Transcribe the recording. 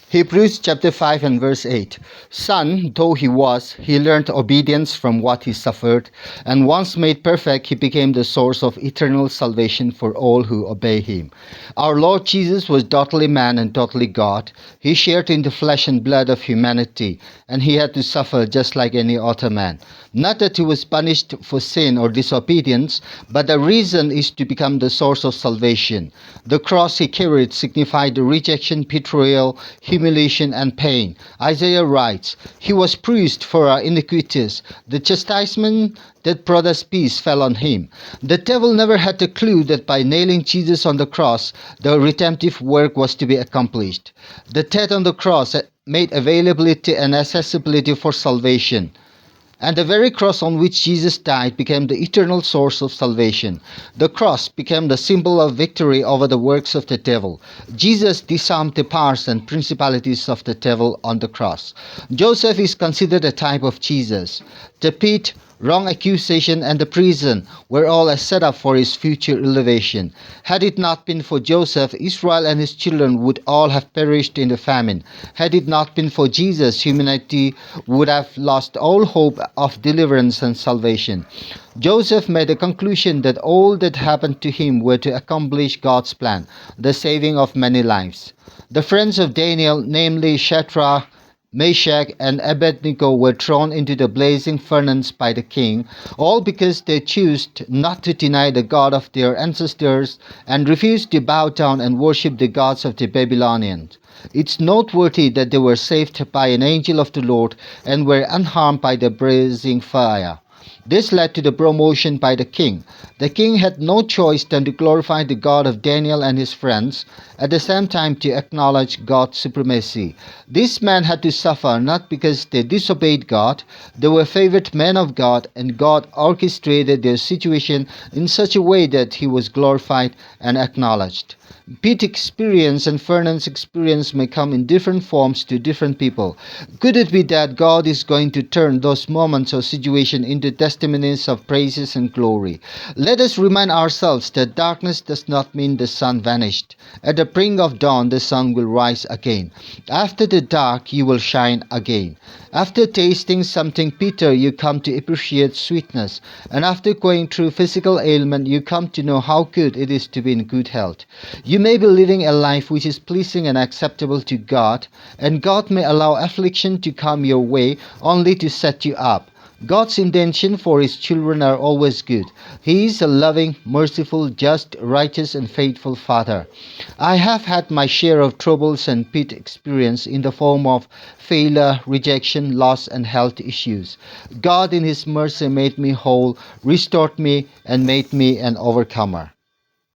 Hebrews chapter 5 and verse 8. Son, though he was, he learned obedience from what he suffered, and once made perfect, he became the source of eternal salvation for all who obey him. Our Lord Jesus was totally man and totally God. He shared in the flesh and blood of humanity, and he had to suffer just like any other man. Not that he was punished for sin or disobedience, but the reason is to become the source of salvation. The cross he carried signified the rejection, betrayal, humiliation, and pain. Isaiah writes, "He was bruised for our iniquities. The chastisement that brought us peace fell on him." The devil never had the clue that by nailing Jesus on the cross, the redemptive work was to be accomplished. The death on the cross made availability and accessibility for salvation. And the very cross on which Jesus died became the eternal source of salvation. The cross became the symbol of victory over the works of the devil. Jesus disarmed the powers and principalities of the devil on the cross. Joseph is considered a type of Jesus. The pit, wrong accusation, and the prison were all a setup for his future elevation. Had it not been for Joseph, Israel and his children would all have perished in the famine. Had it not been for Jesus, humanity would have lost all hope of deliverance and salvation. Joseph made a conclusion that all that happened to him were to accomplish God's plan, the saving of many lives. The friends of Daniel, namely Shadrach, Meshach, and Abednego, were thrown into the blazing furnace by the king, all because they chose not to deny the God of their ancestors and refused to bow down and worship the gods of the Babylonians. It's noteworthy that they were saved by an angel of the Lord and were unharmed by the blazing fire. This led to the promotion by the king. The king had no choice than to glorify the God of Daniel and his friends, at the same time to acknowledge God's supremacy. These men had to suffer not because they disobeyed God. They were favored men of God, and God orchestrated their situation in such a way that he was glorified and acknowledged. Pit experience and furnace experience may come in different forms to different people. Could it be that God is going to turn those moments or situations into testimonies of praises and glory? Let us remind ourselves that darkness does not mean the sun vanished. At the brink of dawn, the sun will rise again. After the dark, you will shine again. After tasting something bitter, you come to appreciate sweetness. And after going through physical ailment, you come to know how good it is to be in good health. You may be living a life which is pleasing and acceptable to God, and God may allow affliction to come your way only to set you up. God's intention for his children are always good. He is a loving, merciful, just, righteous, and faithful Father. I have had my share of troubles and pit experience in the form of failure, rejection, loss, and health issues. God in his mercy made me whole, restored me, and made me an overcomer.